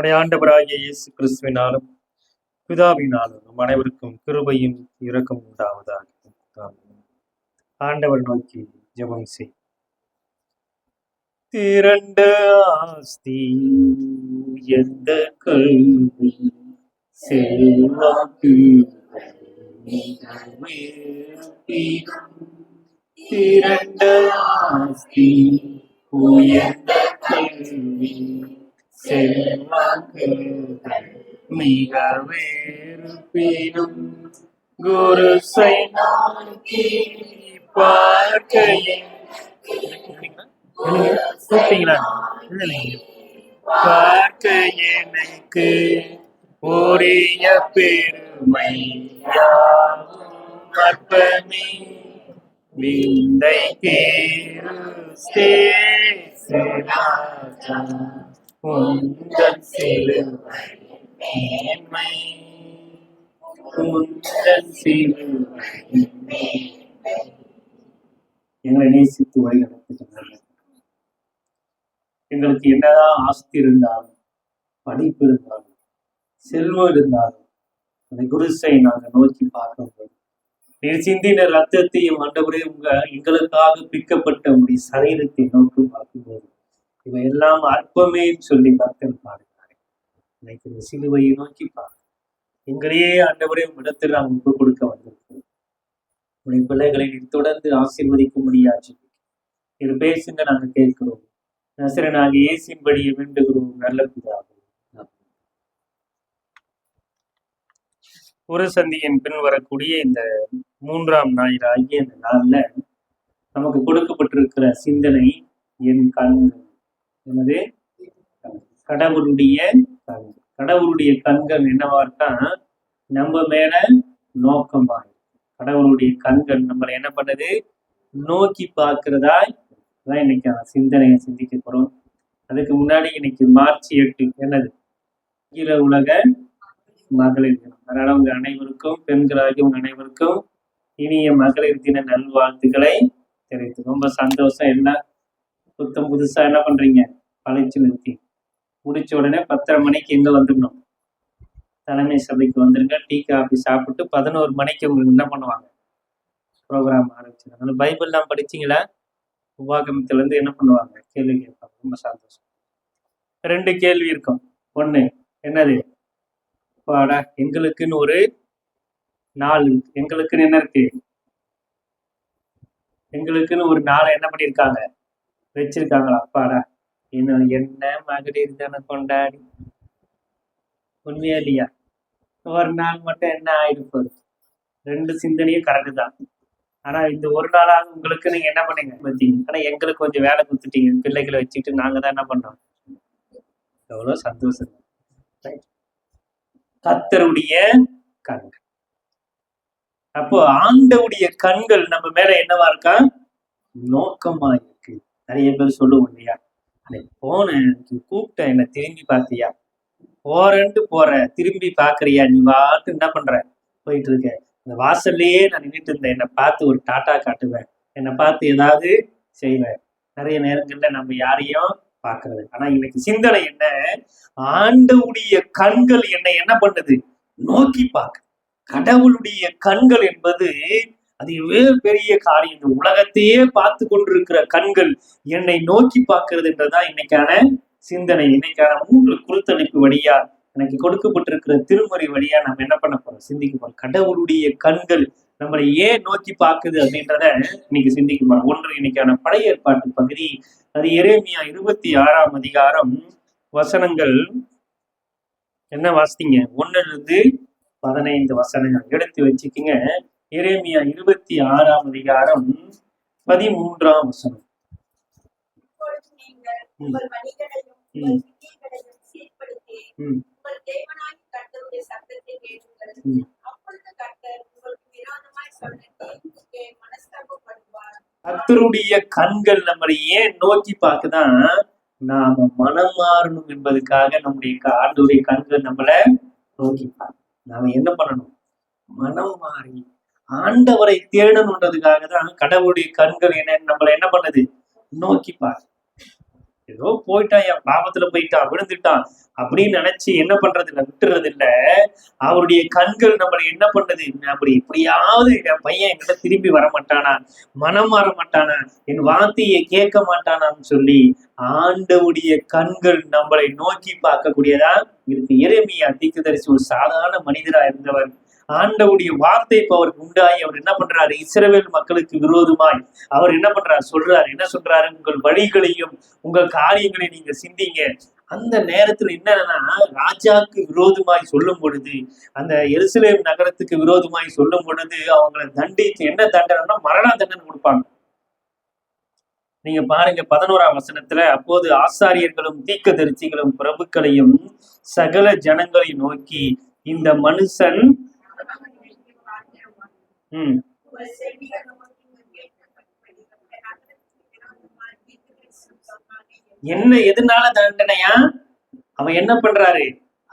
நம்முடைய ஆண்டவராகிய இயேசு கிறிஸ்துவினாலும் பிதாவினாலும் நம் அனைவருக்கும் கிருபையும் இரக்கம் உண்டாவதாக. ஆண்டவர் நோக்கி ஜெபம் செய். திரண்ட ஆஸ்தி எந்த கல்வி செல்வாக்கு திரண்ட ஆஸ்தி உயர்ந்த கல்வி செல்வாக்கு மிக வேறுபினும் குருசை நோக்கி பார்க்கையில் பார்க்க எனக்கு உரிய பெருமை அற்பமே விந்தை பேரு உந்தன் சிலுவை மேன்மை உந்தன் சிலுவை எங்களை நேசித்து வழி நடத்துகிறார்கள். எங்களுக்கு என்னதான் ஆஸ்தி இருந்தாலும், படிப்பு இருந்தாலும், செல்வம் இருந்தாலும், அந்த குருசை நாங்கள் நோக்கி பார்க்கும்போது நீர் சிந்தின ரத்தத்தையும் ஆண்டவரே எங்களுக்காக பிக்கப்பட்ட உடைய சரீரத்தை நோக்கி பார்க்கும்போது இவையெல்லாம் அற்பமே சொல்லி கர்த்தர் பாடுகிறார். இன்னைக்கு இந்த சிலுவையை நோக்கி பார்க்க எங்களையே ஆண்டவரே இடத்தில் நாம் ஒப்பு கொடுக்க வந்திருக்கிறோம். உடைய பிள்ளைகளை நீர் தொடர்ந்து ஆசீர்வதிக்க முடியாது. இது பேசுங்க, நாங்கள் கேட்கிறோம். நசரனாக இயேசுவின்படி வேண்டுகிறோம் நல்ல பிதாவே. ஒரு சந்தியின் பின் வரக்கூடிய இந்த 3ஆம் ஞாயிறு ஆகிய இந்த நாள்ல நமக்கு கொடுக்கப்பட்டிருக்கிற சிந்தனை என் கண்கள். என்னது? கடவுளுடைய கண்கள். கடவுளுடைய கண்கள் என்னவார்த்தான் நம்ம மேல நோக்கமா. கடவுளுடைய கண்கள் நம்மளை என்ன பண்ணது? நோக்கி பார்க்கிறதா. அதான் இன்னைக்கு சிந்தனையை சிந்திக்க போறோம். அதுக்கு முன்னாடி இன்னைக்கு மார்ச் 8 என்னது? அகில உலக மகளிர் தினம். அதனால உங்க அனைவருக்கும், பெண்களாகி உங்க அனைவருக்கும் இனிய மகளிர் தின நல்வாழ்த்துக்களை தெரிவித்து ரொம்ப சந்தோஷம். எல்லாம் புத்தம் புதுசா என்ன பண்றீங்க? பழைச்சு நிறுத்தி முடிச்ச உடனே 10:30 மணிக்கு எங்க வந்துடணும்? தலைமை சபைக்கு வந்துருங்க. டீ காஃபி சாப்பிட்டு 11 மணிக்கு உங்களுக்கு என்ன பண்ணுவாங்க? ப்ரோக்ராம் ஆரம்பிச்சிருக்காங்க. பைபிள்லாம் படிச்சிங்களா? உபாகமத்துல இருந்து என்ன பண்ணுவாங்க? கேள்வி கேட்பாங்க. ரொம்ப சந்தோஷம். 2 கேள்வி இருக்கும். ஒண்ணு என்னது? பாடா எங்களுக்குன்னு ஒரு நாள், எங்களுக்குன்னு என்ன இருக்கு? எங்களுக்குன்னு ஒரு நாளை என்ன பண்ணிருக்காங்க? வச்சிருக்காங்களா? அப்பாடா என்ன மகளிர் தினம் கொண்டாடி. உண்மையா இல்லையா? ஒரு நாள் மட்டும் என்ன ஆயிடுப்போது? 2 சிந்தனையும் கரெக்டு தான். ஆனா இந்த ஒரு நாளாவது உங்களுக்கு நீங்க என்ன பண்ணீங்க பார்த்தீங்க. ஆனா எங்களுக்கு கொஞ்சம் வேலை கொடுத்துட்டீங்க. பிள்ளைகளை வச்சுட்டு நாங்க தான் என்ன பண்றோம்? எவ்வளவு சந்தோஷம். கர்த்தருடைய கண்கள். அப்போ ஆண்டவுடைய கண்கள் நம்ம மேல என்னவா இருக்கா? நோக்கமா இருக்கு. நிறைய பேர் சொல்லுவோம் இல்லையா, போனேன் கூப்பிட்டேன், என்ன திரும்பி பார்த்தியா? போறேன்ட்டு போற, திரும்பி பாக்குறியா? நீ வாட்டு என்ன பண்ற? போயிட்டு இருக்க. இந்த வாசல்லையே நான் நின்றுட்டு இருந்தேன். என்னை பார்த்து ஒரு டாட்டா காட்டுவேன், என்னை பார்த்து ஏதாவது செய்வேன். நிறைய நேரங்கள்ல நம்ம யாரையும் பார்க்கறது. ஆனா இன்னைக்கு சிந்தனை என்ன? ஆண்டவுடைய கண்கள் என்னை என்ன பண்ணுது? நோக்கி பார்க்க. கடவுளுடைய கண்கள் என்பது அது வேறு பெரிய காரியம். இந்த உலகத்தையே பார்த்து கொண்டிருக்கிற கண்கள் என்னை நோக்கி பார்க்கிறது என்றதான் இன்னைக்கான சிந்தனை. இன்னைக்கான 3 குறுத்தளிப்பு வழியா எனக்கு கொடுக்கப்பட்டிருக்கிற திருமறை வழியா நம்ம என்ன பண்ண போறோம்? சிந்திக்க போறோம். கடவுளுடைய கண்கள் நம்மளை ஏன் நோக்கி பார்க்குது அப்படின்றத இன்னைக்கு சிந்திக்க போறோம். ஒன்று, இன்னைக்கான பழைய ஏற்பாட்டு பகுதி, அது எரேமியா 26ஆம் அதிகாரம் வசனங்கள் என்ன வாசித்தீங்க? 1 to 15 வசனங்கள் எடுத்து வச்சுக்கிங்க. எரேமியா 26ஆம் அதிகாரம் 13ஆம் வசனம். கர்த்தருடைய கண்கள் நம்மளை ஏன் நோக்கி பார்க்குதான்? நாம மனம் மாறணும் என்பதுக்காக நம்முடைய ஆண்டவருடைய கண்கள் நம்மளை நோக்கி பார்க்க. நாம என்ன பண்ணணும்? மனம் மாறி ஆண்டவரை தேடணுன்றதுக்காக தான் கடவுளுடைய கண்கள் என்ன நம்மளை என்ன பண்ணுது? நோக்கி பார்க்க. ஏதோ போயிட்டான், என் பாவத்துல போயிட்டான், விழுந்துட்டான் அப்படின்னு நினைச்சு என்ன பண்றது இல்ல, விட்டுறது இல்ல. அவருடைய கண்கள் நம்மளை என்ன பண்ணுது, அப்படி எப்படியாவது என் பையன் என்கிட்ட திரும்பி வர மாட்டானா, மனம் மாற மாட்டானா, என் வார்த்தையை கேட்க மாட்டானான்னு சொல்லி ஆண்டவுடைய கண்கள் நம்மளை நோக்கி பார்க்கக்கூடியதா இருக்கு. எரேமியா தீர்க்கதரிசி ஒரு சாதாரண மனிதரா இருந்தவர். ஆண்டவுடைய வார்த்தை இப்ப அவருக்கு உண்டாகி அவர் என்ன பண்றாரு, இஸ்ரவேல் மக்களுக்கு விரோதமாய் அவர் என்ன பண்றாரு சொல்றாரு, என்ன சொல்றாரு, உங்கள் வழிகளையும் உங்கள் காரியங்களை நீங்க சிந்திங்க. அந்த நேரத்துல என்னன்னா, ராஜாக்கு விரோதமாய் சொல்லும் பொழுது, அந்த எருசலேம் நகரத்துக்கு விரோதமாய் சொல்லும் பொழுது அவங்களை தண்டித்து என்ன தண்டனைன்னா மரண தண்டனை கொடுப்பாங்க. நீங்க பாருங்க 11ஆம் வசனத்துல, அப்போது ஆசாரியர்களும் தீர்க்கதரிசிகளும் பிரபுக்களையும் சகல ஜனங்களை நோக்கி, இந்த மனுஷன் என்ன எதனால தண்டனையா, அவன் என்ன பண்றாரு,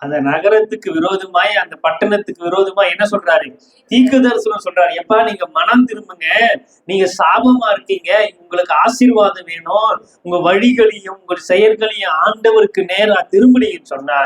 அந்த நகரத்துக்கு விரோதமாய் அந்த பட்டணத்துக்கு விரோதமாய் என்ன சொல்றாரு, தீர்க்கதரிசனம் சொல்றாரு. எப்பா நீங்க மனம் திரும்புங்க, நீங்க சாபமா இருக்கீங்க, உங்களுக்கு ஆசீர்வாதம் வேணும், உங்க வழிகளையும் உங்கள் செயல்களையும் ஆண்டவருக்கு நேரா திரும்பினீங்கன்னு சொன்னா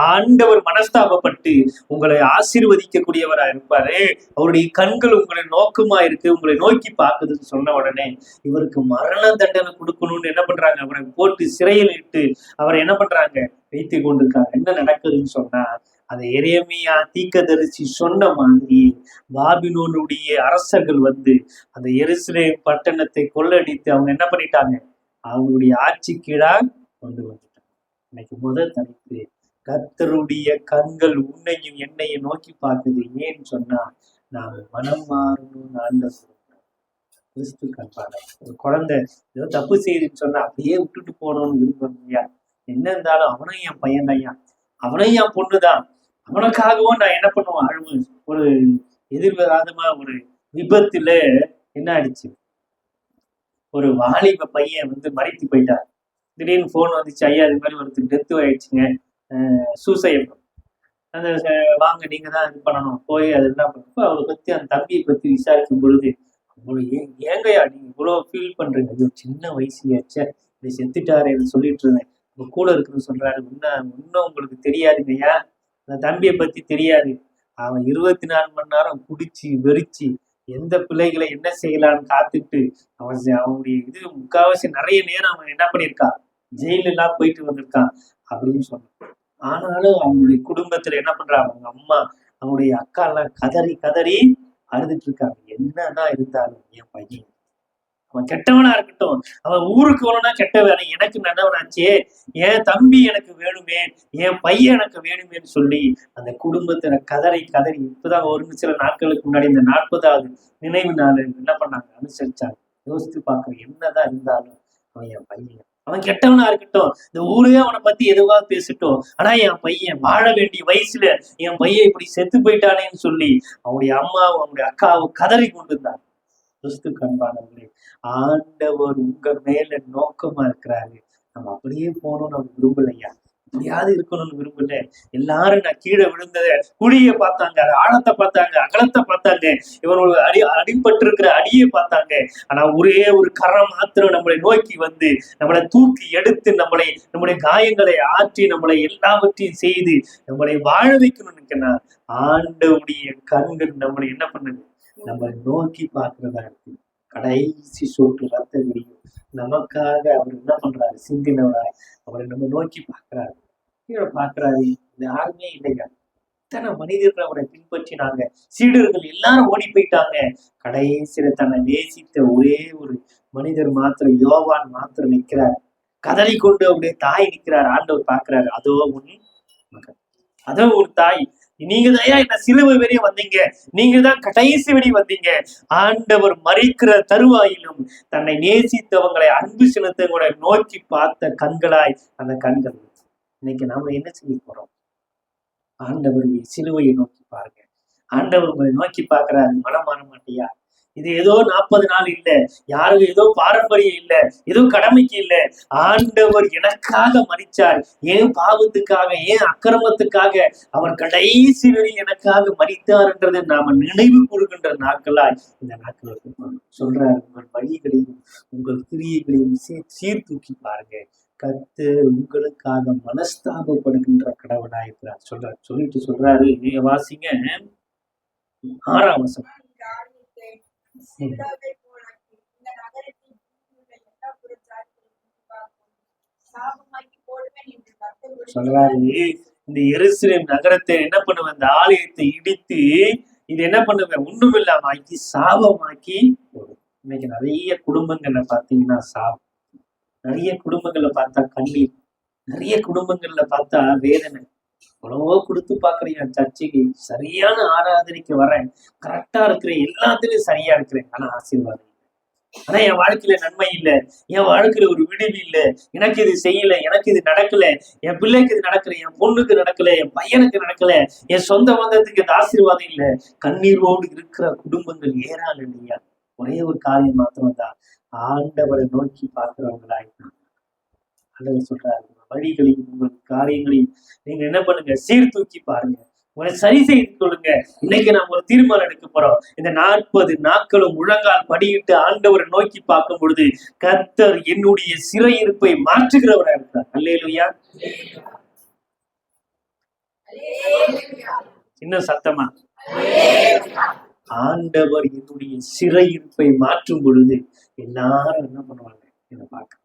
ஆண்டவர் மனஸ்தாபப்பட்டு உங்களை ஆசீர்வதிக்கக்கூடியவரா இருப்பாரு. அவருடைய கண்கள் உங்களை நோக்கமா இருக்கு, உங்களை நோக்கி பார்க்குதுன்னு சொன்ன உடனே இவருக்கு மரண தண்டனை கொடுக்கணும்னு என்ன பண்றாங்க, அவரை போட்டு சிறையில் இட்டு அவரை என்ன பண்றாங்க, வைத்து கொண்டிருக்காங்க. என்ன நடக்குதுன்னு சொன்னா, அந்த எரேமியா தீர்க்கதரிசி சொன்ன மாதிரி பாபிலோனுடைய அரசர்கள் வந்து அந்த எருசலேம் பட்டணத்தை கொள்ளடித்து அவங்க என்ன பண்ணிட்டாங்க, அவங்களுடைய ஆட்சி கீழா கொண்டு வந்துட்டாங்க. இன்னைக்கு முதல் தலைப்பு, கர்த்தருடைய கண்கள் உன்னையும் என்னையும் நோக்கி பார்க்குது. ஏன்னு சொன்னா நாம் மனம் மாறணும்னு ஆண்டவர் கிறிஸ்து கண்பான. ஒரு குழந்தை ஏதோ தப்பு செய்யுதுன்னு சொன்னா அப்படியே விட்டுட்டு போகணும்னு விரும்புறோம் இல்லையா? என்ன இருந்தாலும் அவனையும் என் பையன் தான், அவனையும் என் பொண்ணுதான், அவனுக்காகவும் நான் என்ன பண்ணுவேன் அழுவு. ஒரு எதிர்பாராதமா ஒரு விபத்துல என்ன ஆயிடுச்சு, ஒரு வாலிப பையன் வந்து மறைத்து போயிட்டார். திடீர்னு போன் வந்துச்சு, ஐயா இது மாதிரி ஒருத்தர் டெத்து ஆயிடுச்சுங்க, சூசைட், அந்த வாங்க நீங்க தான் இது பண்ணணும், போய் அது என்ன பண்ணப்போ அவரை பத்தி அந்த தம்பியை பத்தி விசாரிக்கும் பொழுது, உங்களுக்கு ஏங்கய்யா நீங்க இவ்வளவு ஃபீல் பண்றீங்க, அது சின்ன வயசுலயாச்ச இப்படி செத்துட்டாரு சொல்லிட்டு இருந்தேன். உங்க கூட இருக்குன்னு சொல்றாரு, இன்னும் உங்களுக்கு தெரியாதுங்கய்யா, அந்த தம்பியை பத்தி தெரியாது, அவன் 24 மணி நேரம் குடிச்சு வெறிச்சு எந்த பிள்ளைகளை என்ன செய்யலான்னு காத்துட்டு அவனுடைய இது முக்காவாசி நிறைய நேரம் அவன் என்ன பண்ணியிருக்கான், ஜெயிலெல்லாம் போயிட்டு வந்திருக்கான் அப்படின்னு சொன்னான். ஆனாலும் அவங்களுடைய குடும்பத்துல என்ன பண்றாங்க, அவங்க அம்மா அவங்களுடைய அக்கா எல்லாம் கதறி கதறி அழுதுட்டு இருக்காங்க. என்னதான் இருந்தாலும் என் பையன் அவன் கெட்டவனா இருக்கட்டும், அவன் ஊருக்கு வரணும்னா கெட்டவன், எனக்கு நல்லவனாச்சே, என் தம்பி எனக்கு வேணுமே, என் பையன் எனக்கு வேணுமேன்னு சொல்லி அந்த குடும்பத்துல கதறி கதறி இப்பதான் ஒரு சில நாட்களுக்கு முன்னாடி இந்த 40வது நினைவு நாள் என்ன பண்ணாங்க, அனுசரிச்சாங்க. யோசித்து பார்க்க என்னதான் இருந்தாலும் அவன் என் பையன், அவன் கெட்டவனா இருக்கட்டும், இந்த ஊரே அவனை பத்தி எதுவாக பேசட்டும், ஆனா என் பையன் வாழ வேண்டிய வயசுல என் பையன் இப்படி செத்து போயிட்டானேன்னு சொல்லி அவனுடைய அம்மாவும் அவனுடைய அக்காவும் கதறி கொண்டிருந்தாங்க. கிறிஸ்து கண்பானவர்களே, ஆண்டவர் உங்க மேல நோக்கமா இருக்கிறாரு. நம்ம அப்படியே போகணும்னு அவர் விரும்பலையா, எப்படியாவது இருக்கணும்னு விரும்பல. எல்லாரும் நான் கீழே விழுந்தத குழிய பார்த்தாங்க, ஆழத்தை பார்த்தாங்க, அகலத்தை பார்த்தாங்க, இவனோட அடிபட்டு இருக்கிற அடியை பார்த்தாங்க. ஆனா ஒரே ஒரு கரம் மாத்திரம் நம்மளை நோக்கி வந்து நம்மளை தூக்கி எடுத்து நம்முடைய காயங்களை ஆற்றி நம்மளை எல்லாவற்றையும் செய்து நம்மளை வாழ வைக்கணும்னு ஆண்டவுடைய கண்கள் நம்மளை என்ன பண்ணுது, நம்ம நோக்கி பார்க்கிறதா இருக்கு. கடைசி சொட்டு ரத்த விடியும் நமக்காக அவர் என்ன பண்றாரு, சிந்தினவராய் அவரை நம்ம நோக்கி பார்க்கிறாரு, கீழே பார்க்கிறாரு. யாருமே இல்லையா, இத்தனை மனிதர்கள் அவரை பின்பற்றினாங்க, சீடர்கள் எல்லாரும் ஓடி போயிட்டாங்க. கடைசியில தன்னை நேசித்த ஒரே ஒரு மனிதர் மாத்திரம், யோவான் மாத்திரம் நிற்கிறார். கதறி கொண்டு அவருடைய தாய் நிற்கிறார். ஆண்டவர் பார்க்கிறாரு, அதோ உன் மகன், அதோ ஒரு தாய், நீங்க தான் என்ன சிலுவை வரைய வந்தீங்க, நீங்க தான் கடைசி வழி வந்தீங்க. ஆண்டவர் மறிக்கிற தருவாயிலும் தன்னை நேசித்தவங்களை அன்பு செலுத்தவங்களை நோக்கி பார்த்த கண்களாய் அந்த கண்கள். இன்னைக்கு நாம என்ன செய்ய போறோம், ஆண்டவருடைய சிலுவையை நோக்கி பாருங்க. ஆண்டவர் உங்களை நோக்கி பார்க்கிறாரு, மனம் மாற மாட்டியா, இது ஏதோ 40 நாள் இல்ல, யாரும் ஏதோ பாரம்பரியம் இல்ல, ஏதோ கடமைக்கு இல்ல. ஆண்டவர் எனக்காக மரிச்சார். ஏன் பாவத்துக்காக, ஏன் அக்கிரமத்துக்காக அவர் கடைசி வரை எனக்காக மரித்தார்ன்றதை நாம நினைவு கூறுகின்ற நாட்களாய் இந்த நாட்கள் சொல்றாரு. உங்கள் வழிகளையும் உங்கள் கிரியைகளையும் சீர்தூக்கி பாருங்க. கர்த்தர் உங்களுக்காக மனஸ்தாபப்படுகின்ற கடவுளாய் இருக்கிறார் சொல்றாரு. சொல்லிட்டு சொல்றாரு, நீங்க வாசிங்க 6ஆம் வசனம். சொல்றாரு, இந்த எருசலேம் நகரத்தை என்ன பண்ணுவேன், இந்த ஆலயத்தை இடித்து இது என்ன பண்ணுவேன், ஒண்ணும் இல்லாம ஆக்கி சாபமாக்கி போடும். இன்னைக்கு நிறைய குடும்பங்கள்ல பாத்தீங்கன்னா சாபம், நிறைய குடும்பங்கள்ல பார்த்தா கண்ணீர், நிறைய குடும்பங்கள்ல பார்த்தா வேதனை. எவ்வளவோ கொடுத்து பாக்குறீங்க, சர்ச்சைக்கு சரியான ஆராதனைக்கு வரேன், கரெக்டா இருக்கிறேன், எல்லாத்துலயும் சரியா இருக்கிறேன், ஆனா ஆசீர்வாதம். ஆனா என் வாழ்க்கையில நன்மை இல்லை, என் வாழ்க்கையில ஒரு விடுவி இல்லை, எனக்கு இது செய்யல, எனக்கு இது நடக்கல, என் பிள்ளைக்கு இது நடக்கல, என் பொண்ணுக்கு நடக்கல, என் பையனுக்கு நடக்கல, என் சொந்த பந்தத்துக்கு இது ஆசீர்வாதம் இல்லை. கண்ணீரோடு இருக்கிற குடும்பங்கள் ஏறாள் இல்லையா? ஒரே ஒரு காரியம் மாத்திரம் தான், ஆண்டவரை நோக்கி பார்க்கிறவங்களாயிட்டாங்க. ஆண்டவர் சொல்றாரு, வழிகளையும் உங்கள் காரியங்களையும் நீங்க என்ன பண்ணுங்க, சீர்தூக்கி பாருங்க, உங்களை சரி செய்து கொள்ளுங்க. இன்னைக்கு நாம ஒரு தீர்மானம் எடுக்க போறோம். இந்த 40 நாட்களும் முழங்கால் படியிட்டு ஆண்டவரை நோக்கி பார்க்கும் பொழுது கர்த்தர் என்னுடைய சிறையிருப்பை மாற்றுகிறவராக இருக்கிறார். அல்லேலூயா. இன்னும் சத்தமா, ஆண்டவர் என்னுடைய சிறையிருப்பை மாற்றும் பொழுது எல்லாரும் என்ன பண்ணுவாங்க, என்ன பார்க்க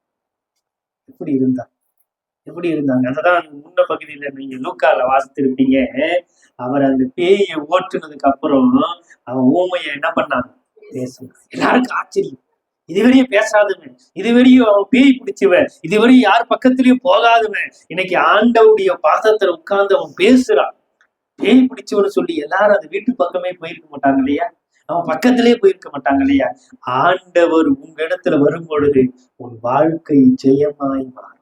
எப்படி இருந்தாங்க. அததான் முன்ன பகுதியில நீங்க லூக்கால வாசித்திருப்பீங்க. அவர் அந்த பேயை ஓட்டுனதுக்கு அப்புறம் அவன் ஊமைய என்ன பண்ணான், பேசுவான். எல்லாருக்கும் ஆச்சரியம், இதுவரையும் பேசாதவன், இதுவரையும் அவன் பேய் பிடிச்சவன், இதுவரையும் யார் பக்கத்திலயும் போகாதவன், இன்னைக்கு ஆண்டவுடைய பாதத்துல உட்கார்ந்து அவன் பேசுறான். பேய் பிடிச்சவன்னு சொல்லி எல்லாரும் அந்த வீட்டு பக்கமே போயிருக்க மாட்டாங்க இல்லையா, அவன் பக்கத்திலே போயிருக்க மாட்டாங்க இல்லையா. ஆண்டவர் உங்க இடத்துல வரும் பொழுது உன் வாழ்க்கை ஜெயமாய் மாறும்,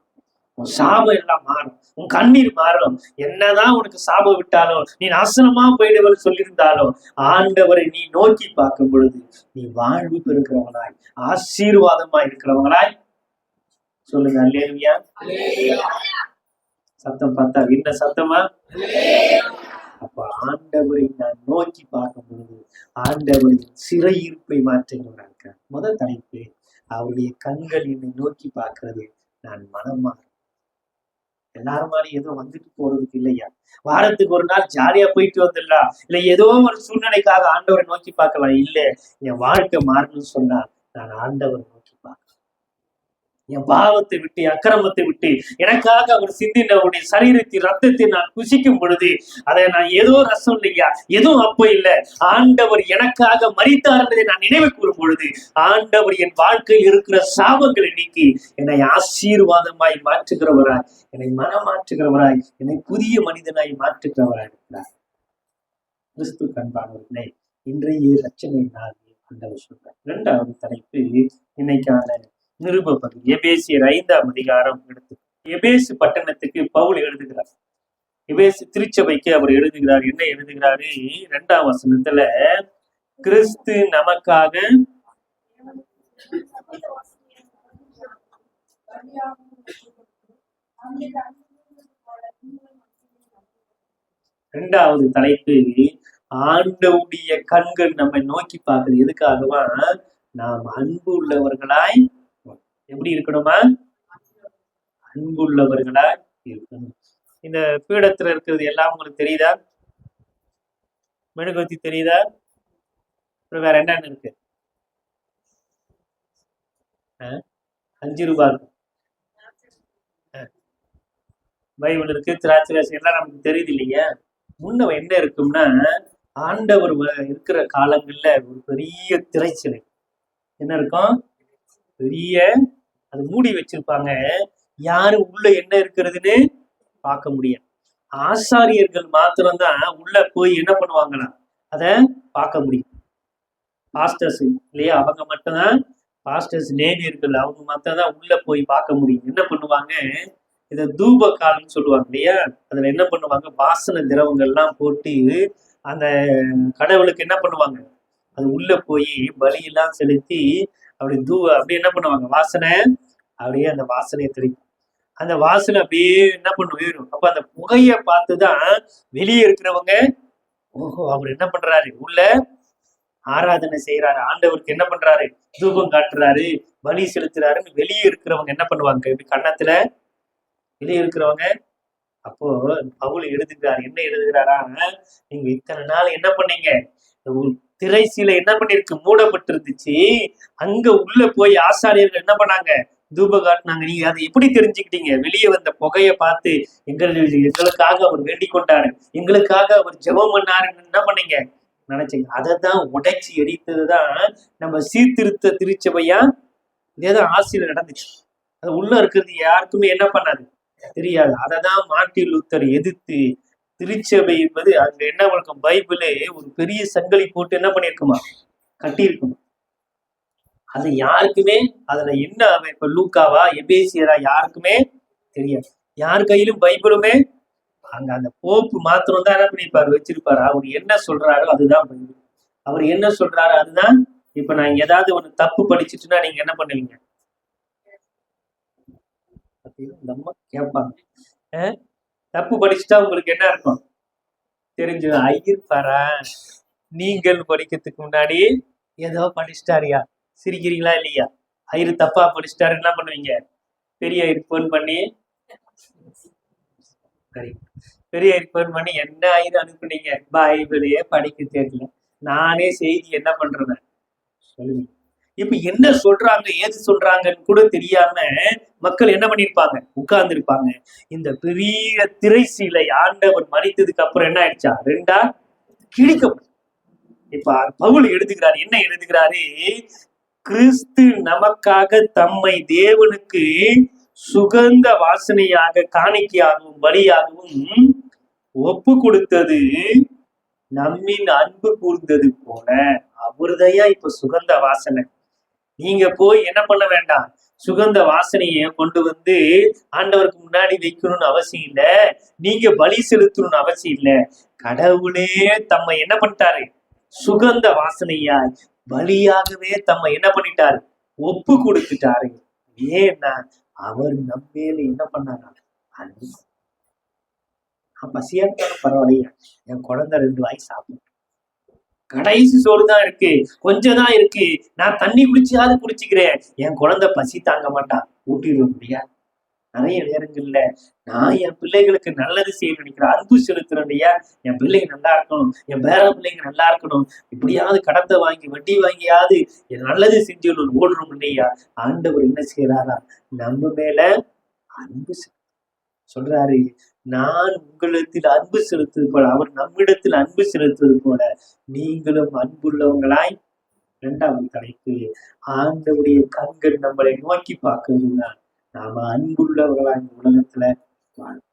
உன் சாபம் எல்லாம் மாறும், உன் கண்ணீர் மாறும். என்னதான் உனக்கு சாபம் விட்டாலும், நீ நாசனமா போயிடுவன்னு சொல்லியிருந்தாலும், ஆண்டவரை நீ நோக்கி பார்க்கும் பொழுது நீ வாழ்வு பெறுகிறவனாய், ஆசீர்வாதமா இருக்கிறவங்களாய் சொல்லுங்க. அல்லேலூயா. சத்தம் பார்த்தா என்ன சத்தமா? அப்ப ஆண்டவரை நான் நோக்கி பார்க்கும் பொழுது ஆண்டவரின் சிறையிருப்பை மாற்றுகிறவனாக இருக்கிறார். முதல் தலைப்பு, அவருடைய கண்கள் என்னை நோக்கி பார்க்கிறது, நான் மனமா. எல்லாரும் மாதிரி ஏதோ வந்துட்டு போறதுக்கு இல்லையா, வாரத்துக்கு ஒரு நாள் ஜாலியா போயிட்டு வந்துடலாம், இல்ல ஏதோ ஒரு சூழ்நிலைக்காக ஆண்டவரை நோக்கி பார்க்கலாம். இல்ல, என் வாழ்க்கை மாறணும்னு சொன்னா நான் ஆண்டவரை நோக்கி பார்க்கலாம். என் பாவத்தை விட்டு, அக்கிரமத்தை விட்டு எனக்காக அவர் சிந்தினவுடைய சரீரத்தின் ரத்தத்தை நான் புசிக்கும் பொழுது அதை நான் ஏதோ ரசம் இல்லையா, எதுவும் அப்ப இல்ல, ஆண்டவர் எனக்காக மரித்தார் நான் நினைவு கூறும் பொழுது ஆண்டவர் என் வாழ்க்கையில் இருக்கிற சாபங்களை நீக்கி என்னை ஆசீர்வாதமாய் மாற்றுகிறவராய், என்னை மனமாற்றுகிறவராய், என்னை புதிய மனிதனாய் மாற்றுகிறவராய் இருக்கிறார். கிறிஸ்து கண்பானவர்களே, இன்றைய ரட்சணை நாள் ஆண்டவர் சொல்றார். 2வது தலைப்பு இன்னைக்கான நிருப பகுதி, எபேசியர் 5ஆம் அதிகாரம் எடுத்து எபேசு பட்டணத்துக்கு பவுல் எழுதுகிறார். எபேசு திருச்சபைக்கு அவர் எழுதுகிறார். என்ன எழுதுகிறாரு? 2ஆம் வசனத்துல, கிறிஸ்து நமக்காக 2வது தலைப்பு, ஆண்டவுடைய கண்கள் நம்மை நோக்கி பார்க்குது. எதுக்காகவா? நாம் அன்பு உள்ளவர்களாய் எப்படி இருக்கணுமா? அன்பு உள்ளவர்களாய் இருக்கணும். இந்த பீடத்துல இருக்கிறது எல்லாம் உங்களுக்கு தெரியுதா? மெழுகுவர்த்தி தெரியுதா? வேற என்னன்னு இருக்கு? 5 ரூபாய் பைபிள் இருக்கு, திராட்சை ராசி எல்லாம் நமக்கு தெரியுது இல்லையா. முன்ன என்ன இருக்கும்னா, ஆண்டவர் இருக்கிற காலங்கள்ல ஒரு பெரிய திரைச்சிலை என்ன இருக்கும், பெரிய, அது மூடி வச்சிருப்பாங்க, யாரு உள்ள என்ன இருக்கிறதுன்னு பார்க்க முடியாது. ஆசாரியர்கள் மாத்திரம்தான் உள்ள போய் என்ன பண்ணுவாங்கன்னா அத பார்க்க முடியும். பாஸ்டர்ஸ் இல்லையா, அவங்க மட்டும்தான், பாஸ்டர்ஸ் லேனியர்கள் அவங்க மாத்திரம்தான் உள்ள போய் பார்க்க முடியும். என்ன பண்ணுவாங்க, இதை தூப காலம்னு சொல்லுவாங்க இல்லையா, அதுல என்ன பண்ணுவாங்க, வாசன திரவங்கள்லாம் போட்டு அந்த கடவுளுக்கு என்ன பண்ணுவாங்க, அது உள்ள போய் பலியெல்லாம் செலுத்தி அப்படி அப்படியே என்ன பண்ணுவாங்க, வாசனை அப்படியே அந்த வாசனையை தெரியும். அந்த வாசனை அப்படியே என்ன பண்ணும், ஏறும். அப்ப அந்த புகைய பார்த்துதான் வெளியே இருக்கிறவங்க, ஓஹோ அவர் என்ன பண்றாரு, உள்ள ஆராதனை செய்யறாரு, ஆண்டவருக்கு என்ன பண்றாரு, தூபம் காட்டுறாரு, பலி செலுத்துறாருன்னு வெளியே இருக்கிறவங்க என்ன பண்ணுவாங்க, இப்படி கன்னத்துல வெளியே இருக்கிறவங்க. அப்போ பவுல் எழுதுகிறார், என்ன எழுதுகிறாரா, நீங்க இத்தனை நாள் என்ன பண்ணீங்க, திரைசீலை என்ன பண்ணிருக்கு, மூடப்பட்டிருந்துச்சு. அங்க உள்ள போய் ஆசாரியர்கள் என்ன பண்ணாங்க, தூப காட்டினாங்க. நீங்க அதை எப்படி தெரிஞ்சுக்கிட்டீங்க, வெளியே வந்த புகையை பார்த்து எங்களுக்காக அவர் வேண்டிக் கொண்டாரு, எங்களுக்காக அவர் ஜெபம் பண்ணாருன்னு என்ன பண்ணீங்க நினைச்சீங்க. அதை தான் உடைச்சி எரித்ததுதான் நம்ம சீர்திருத்த திருச்சபையா, இதேதான் ஆசிரியர் நடந்துச்சு. அது உள்ள இருக்கிறது யாருக்குமே என்ன பண்ணாது, தெரியாது. அததான் மார்ட்டின் லூத்தர் எதிர்த்து, திருச்சபை என்பது அங்க என்ன இருக்கும், பைபிளே ஒரு பெரிய சங்கிலி போட்டு என்ன பண்ணிருக்குமா, கட்டியிருக்குமா. அது யாருக்குமே அதுல என்ன இப்ப லூக்காவா எபேசியரா யாருக்குமே தெரியாது. யார் கையிலும் பைபிளுமே அங்க அந்த போப்பு மாத்திரம் தான் என்ன பண்ணிருப்பாரு, வச்சிருப்பாரு. அவர் என்ன சொல்றாரோ அதுதான் பைபிள். அவர் என்ன சொல்றாரு அதுதான். இப்ப நான் ஏதாவது ஒண்ணு தப்பு படிச்சுட்டுன்னா நீங்க என்ன பண்ணுவீங்க, நம்ம கேட்பாங்க. தப்பு படிச்சுட்டா உங்களுக்கு என்ன இருக்கும் தெரிஞ்சு, ஐயர்பாரா நீங்கள் படிக்கிறதுக்கு முன்னாடி ஏதோ படிச்சுட்டாரியா, சிரிக்கிறீங்களா இல்லையா, ஐயரு தப்பா படிச்சுட்டாரு, என்ன பண்ணுவீங்க, பெரிய போன் பண்ணி, பெரிய போன் பண்ணி என்ன ஐயர் அனுப்புனீங்க, பைபிளையே படிக்க தெரியல, நானே செய்தி என்ன பண்றேன் சொல்லுங்க. இப்ப என்ன சொல்றாங்க ஏது சொல்றாங்கன்னு கூட தெரியாம மக்கள் என்ன பண்ணிருப்பாங்க, உட்கார்ந்து இருப்பாங்க. இந்த பெரிய திரைசீலை ஆண்டவர் மறித்ததுக்கு அப்புறம் என்ன ஆயிடுச்சா, ரெண்டா கிழிக்கப்படும். இப்ப பவுல் எழுதுகிறார், என்ன எழுதுகிறாரு, கிறிஸ்து நமக்காக தம்மை தேவனுக்கு சுகந்த வாசனையாக காணிக்கையாகவும் பலியாகவும் ஒப்பு கொடுத்தது நம்மின் அன்பு கூர்ந்தது போல. அவருதையா இப்ப சுகந்த வாசனை. நீங்க போய் என்ன பண்ண வேண்டாம், சுகந்த வாசனைய கொண்டு வந்து ஆண்டவருக்கு முன்னாடி வைக்கணும்னு அவசியம் இல்ல, நீங்க பலி செலுத்தணும்னு அவசியம் இல்ல. கடவுளே தம்மை என்ன பண்ணிட்டாரு, சுகந்த வாசனையாய் பலியாகவே தம்மை என்ன பண்ணிட்டாரு, ஒப்பு கொடுத்துட்டாரு. ஏன்னா அவர் நம்மேல என்ன பண்ணாரா, அன்பு. பசியா இருந்தாலும் பரவாயில்லையா, என் குழந்தை 2 வாய் சாப்பிடும், கடைசி சோறு தான் இருக்கு, கொஞ்சம் தான் இருக்கு, நான் தண்ணி குடிச்சாவது குடிச்சுக்கிறேன், என் குழந்தை பசி தாங்க மாட்டான், ஊட்டிட முடியாது. நிறைய நேரங்கள்ல நான் என் பிள்ளைகளுக்கு நல்லது செய்ய நினைக்கிறேன், அன்பு செலுத்துறேன் இல்லையா, என் பிள்ளைங்க நல்லா இருக்கணும், என் பேர பிள்ளைங்க நல்லா இருக்கணும், இப்படியாவது கடத்தை வாங்கி வட்டி வாங்கியாவது என் நல்லது செஞ்சு ஓடுறோம் இல்லையா. ஆண்டவர் என்ன செய்யறாரா, நம்ம மேல அன்பு சொல்றாரு, நான் உங்களிடத்தில் அன்பு செலுத்துவது போல அவர் நம்மிடத்தில் அன்பு செலுத்துவது போல நீங்களும் அன்புள்ளவங்களாய். 2வது தலைப்பு, ஆண்டவருடைய கண்கள் நம்மளை நோக்கி பார்க்கிறதுதான் நாம அன்புள்ளவர்களா இந்த உலகத்துல வாழும்.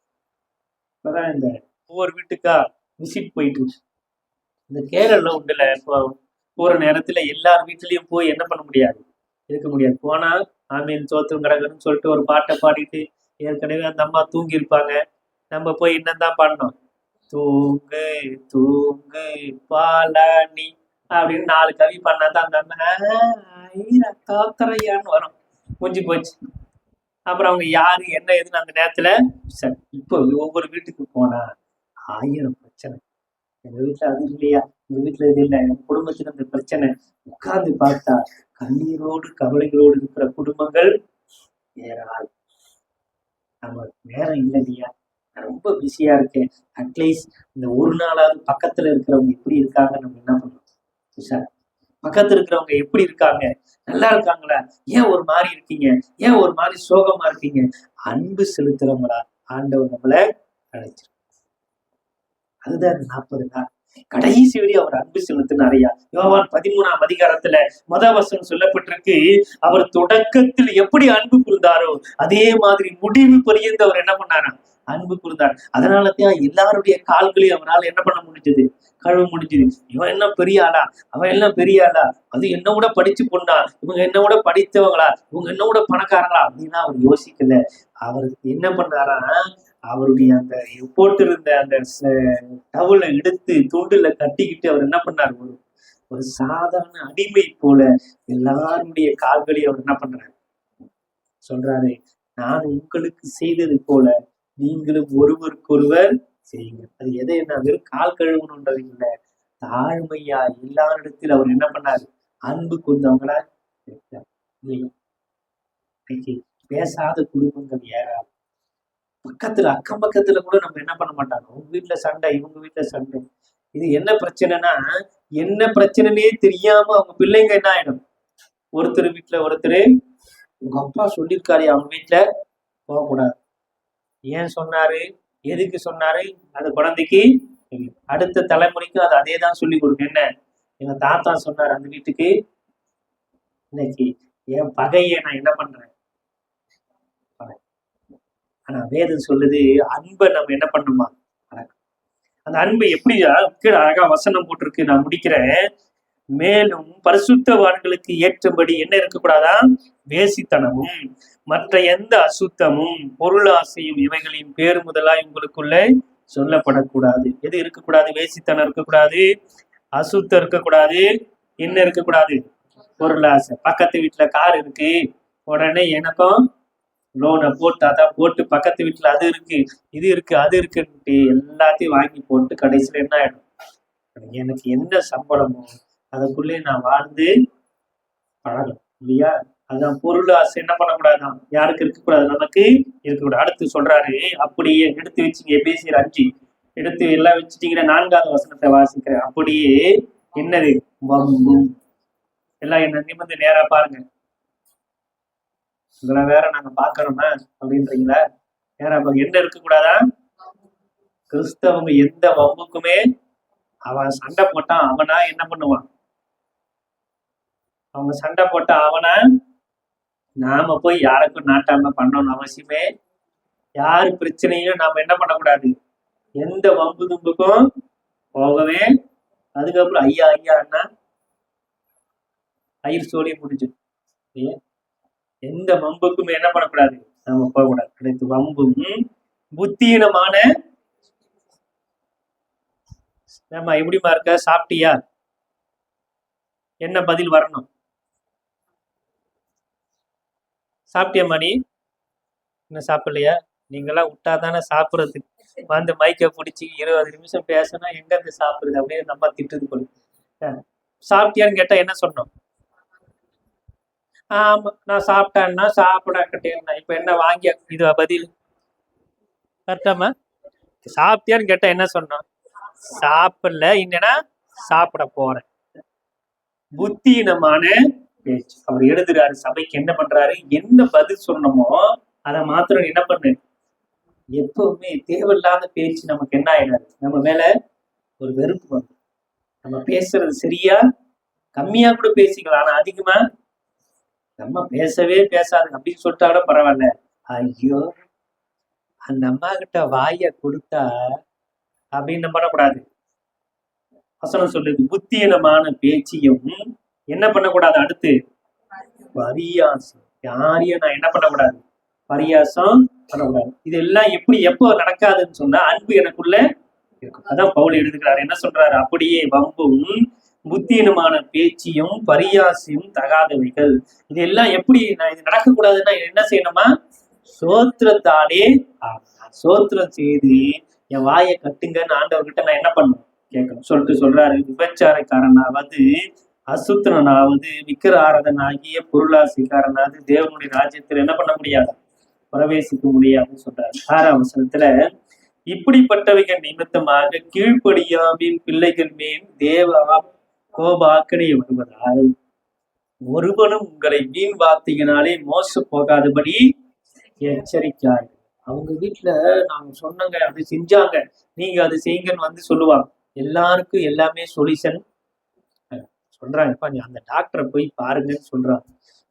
இந்த ஒவ்வொரு வீட்டுக்கா விசிட் போயிட்டு, இந்த கேரள உண்டுல போற நேரத்துல எல்லார் வீட்டுலயும் போய் என்ன பண்ண முடியாது, இருக்க முடியாது. போனா ஆமீன் சோத்திரம் கிடக்குன்னு சொல்லிட்டு ஒரு பாட்டை பாடிட்டு, ஏற்கனவே அந்த அம்மா தூங்கி இருப்பாங்க, நம்ம போய் என்னதான் பண்ணோம், தூங்கு தூங்கு பாலாணி அப்படின்னு 4 கவி பண்ணாதான் அந்த அம்மா காக்கரையான்னு வரும், முடிஞ்சு போச்சு. அப்புறம் அவங்க யாரு என்ன எதுன்னு அந்த நேரத்துல சரி. இப்போ ஒவ்வொரு வீட்டுக்கு போனா 1000 பிரச்சனை. எங்க வீட்டுல அது இல்லையா, எங்க வீட்டுல இது இல்லை, எங்க குடும்பத்துல அந்த பிரச்சனை. உட்கார்ந்து பார்த்தா கண்ணீரோடு கவலைகளோடு இருக்கிற குடும்பங்கள் ஏறாள். நம்ம நேரம் இல்லை இல்லையா, நான் ரொம்ப பிஸியா இருக்கேன், அட்லீஸ்ட் இந்த ஒரு நாளாவது பக்கத்துல இருக்கிறவங்க எப்படி இருக்காங்க நம்ம என்ன பண்ணணும் சார், பக்கத்துல இருக்கிறவங்க எப்படி இருக்காங்க, நல்லா இருக்காங்களா, ஏன் ஒரு மாதிரி இருக்கீங்க, ஏன் ஒரு மாதிரி சோகமா இருக்கீங்க, அன்பு செலுத்துறவங்களா ஆண்டவர் நம்மள அழைச்சிரு. அதுதான் 40 நாள் கடைசி வரை அவர் அன்பு செலுத்தினாரையா. யோவான் 13ஆம் அதிகாரத்துல வசனம் சொல்லப்பட்டிருக்கு, அவர் தொடக்கத்தில் எப்படி அன்பு கூர்ந்தாரோ அதே மாதிரி முடிவு பரியந்த அவர் என்ன பண்ணாரா, அன்பு கூர்ந்தார். அதனாலதான் எல்லாருடைய கால்களையும் அவரால் என்ன பண்ண முடிஞ்சது, கழுவ முடிஞ்சது. இவன் என்ன பெரிய ஆளா, அவன் எல்லாம் பெரிய ஆளா, அது என்ன கூட படிச்சு பொண்ணா, இவங்க என்ன கூட படித்தவங்களா, இவங்க என்ன கூட பணக்காரங்களா அப்படின்னா அவர் யோசிக்கல. அவர் என்ன பண்ணாரா, அவருடைய அந்த போட்டிருந்த அந்த டவுலை எடுத்து துண்டுல கட்டிக்கிட்டு அவர் என்ன பண்ணார், ஒரு சாதாரண அடிமை போல எல்லாருடைய கால்களையும் அவர் என்ன பண்றாரு சொல்றாரு, நான் உங்களுக்கு செய்தது போல நீங்களும் ஒருவருக்கொருவர் செய்யுங்க. அது எதை என்ன வெறும் கால் கழுவணுன்றது இல்லை, தாழ்மையா எல்லாரிடத்தில் அவர் என்ன பண்ணாரு, அன்பு கொண்டவங்களா இருக்கார். இன்னைக்கு பேசாத குடும்பங்கள் ஏறாது. பக்கத்துல அக்கம் பக்கத்துல கூட நம்ம என்ன பண்ண மாட்டாங்க, உங்க வீட்டுல சண்டை இவங்க வீட்டுல சண்டை. இது என்ன பிரச்சனைனா, என்ன பிரச்சனைனே தெரியாம அவங்க பிள்ளைங்க என்ன ஆயிடும், ஒருத்தர் வீட்டுல ஒருத்தர் உங்க அப்பா சொல்லியிருக்காரு அவங்க வீட்டுல போகக்கூடாது, ஏன் சொன்னாரு, எதுக்கு சொன்னாரு, அது குழந்தைக்கு அடுத்த தலைமுறைக்கு அது அதே தான் சொல்லி கொடுங்க. என்ன எங்க தாத்தா சொன்னார் அந்த வீட்டுக்கு, இன்னைக்கு என் பகையை நான் என்ன பண்றேன். ஆனா வேதம் சொல்லுது, அன்பை நம்ம என்ன பண்ணணுமா, அந்த அன்பு எப்படி கீழே அழகா வசனம் போட்டிருக்கு, நான் முடிக்கிறேன். மேலும் பரிசுத்தவான்களுக்கு ஏற்றபடி என்ன இருக்கக்கூடாதா, வேசித்தனமும் மற்ற எந்த அசுத்தமும் பொருளாசையும் இவைகளின் பேர் முதலாய் உங்களுக்குள்ள சொல்லப்படக்கூடாது. எது இருக்கக்கூடாது, வேசித்தனம் இருக்கக்கூடாது, அசுத்தம் இருக்கக்கூடாது, என்ன இருக்கக்கூடாது, பொருளாசை. பக்கத்து வீட்டுல கார் இருக்கு, உடனே எனக்கும் லோனை போட்டு அதான் போட்டு பக்கத்து வீட்டுல அது இருக்கு இது இருக்கு அது இருக்குன்ட்டு எல்லாத்தையும் வாங்கி போட்டு கடைசியில என்ன ஆயிடும், எனக்கு என்ன சம்பளமோ அதுக்குள்ளே நான் வாழ்ந்து பழகணும் இல்லையா. அதுதான் பொருள் ஆசை என்ன பண்ணக்கூடாதான், யாருக்கு இருக்கக்கூடாது, நமக்கு இருக்கக்கூடாது. அடுத்து சொல்றாரு, அப்படியே எடுத்து வச்சுங்க எபேசியர் 5 எடுத்து எல்லாம் வச்சுட்டீங்கன்னா 4வது வசனத்தை வாசிக்கிறேன். அப்படியே என்னது, வம்பும் எல்லாம் என்ன நிமிர்ந்து நேரா பாருங்க. இதெல்லாம் வேற நாங்க பாக்குறோமா அப்படின்றீங்களா, நேரா என்ன இருக்கக்கூடாதா, கிறிஸ்தவங்க எந்த வம்புக்குமே, அவன் சண்டை போட்டான் அவனா என்ன பண்ணுவான், அவங்க சண்டை போட்ட அவனா நாம போய் யாருக்கும் நாட்டாம பண்ணணும் அவசியமே, யாரு பிரச்சனையும் நாம என்ன பண்ணக்கூடாது, எந்த வம்பு தும்புக்கும் போகவே. அதுக்கப்புறம் ஐயா ஐயா அண்ணா ஐயர் சோழி முடிஞ்சு, எந்த வம்புக்குமே என்ன பண்ணக்கூடாது, நாம போகக்கூடாது. அடுத்து வம்பும் புத்தீனமான, நம்ம எப்படிமா இருக்க, சாப்பிட்டியா, என்ன பதில் வரணும், சாப்பிட்டியா மணி, இன்னும் சாப்பிடலையா, நீங்கெல்லாம் விட்டாதானே சாப்பிட்றது, வந்து மைக்கை பிடிச்சி 20 நிமிஷம் பேசினா எங்க இருந்து சாப்பிடுறது, அப்படியே நம்ம திட்டுது போல. சாப்பிட்டியான்னு கேட்டா என்ன சொன்னோம், ஆமா நான் சாப்பிட்டேன்னா சாப்பிடக்கட்டேன்னா, இப்ப என்ன வாங்கி இது பதில் கரெக்டாமா, சாப்பிட்டியான்னு கேட்டா என்ன சொன்னோம், சாப்பிடல இன்னனா சாப்பிட போறேன். புத்தீனமான பேச்சு. அவர் எழுதுறாரு சபைக்கு, என்ன பண்றாரு, என்ன பதில் சொன்னமோ அதை மாத்திரம் என்ன பண்ணு, எப்பவுமே தேவையில்லாத பேச்சு நமக்கு என்ன ஆயிடாது, நம்ம மேல ஒரு வெறுப்பு வரும். நம்ம பேசுறது சரியா கம்மியா கூட பேசிக்கலாம், ஆனா அதிகமா நம்ம பேசவே பேசாது அப்படின்னு சொல்லிட்டா கூட பரவாயில்ல, ஐயோ அந்த அம்மா கிட்ட வாய கொடுத்தா அப்படின்னு பண்ணக்கூடாது. வசனம் சொல்லுது, புத்தீனமான பேச்சையும் என்ன பண்ணக்கூடாது, அடுத்து பரியாசம், யாரையும் நான் என்ன பண்ணக்கூடாது, பரியாசம் பண்ணக்கூடாது. இதெல்லாம் எப்படி எப்போ நடக்காதுன்னு சொன்னா, அன்பு எனக்குள்ள இருக்கும். அதான் பவுல் எழுதுகிறாரு, என்ன சொல்றாரு, அப்படியே வம்பும் புத்தீனமான பேச்சியும் பரியாசையும் தகாதவைகள். இதெல்லாம் எப்படி நான் இது நடக்கக்கூடாதுன்னா என்ன செய்யணுமா, சோத்திரத்தாலே சோத்திரம் செய்து என் வாயை கட்டுங்கன்னு ஆண்டவர்கிட்ட நான் என்ன பண்ணணும் கேட்கணும் சொல்லிட்டு சொல்றாரு. விபச்சாரக்காரனாவது அசுத்தனாவது விக்கிர ஆராதனாகிய பொருளாசைக்காரனாவது தேவனுடைய ராஜ்யத்தில் என்ன பண்ண முடியாது, பிரவேசிக்க முடியாதுன்னு சொல்றாரு. 6ஆம் வசனத்துல, இப்படிப்பட்டவைகள் நிமித்தமாக கீழ்ப்படியாவின் பிள்ளைகள் மேல் தேவ கோபாக்கனை வருவதால் ஒருவனும் உங்களை வீண் வார்த்தையினாலே மோச போகாதபடி எச்சரிக்காய். அவங்க வீட்டுல நாங்க சொன்னங்க அப்படி செஞ்சாங்க, நீங்க அது செய்யுங்கன்னு வந்து சொல்லுவாங்க. எல்லாருக்கும் எல்லாமே சொல்யூஷன் சொல்றாங்க. இப்ப அந்த டாக்டரை போய் பாருங்கன்னு சொல்றாங்க,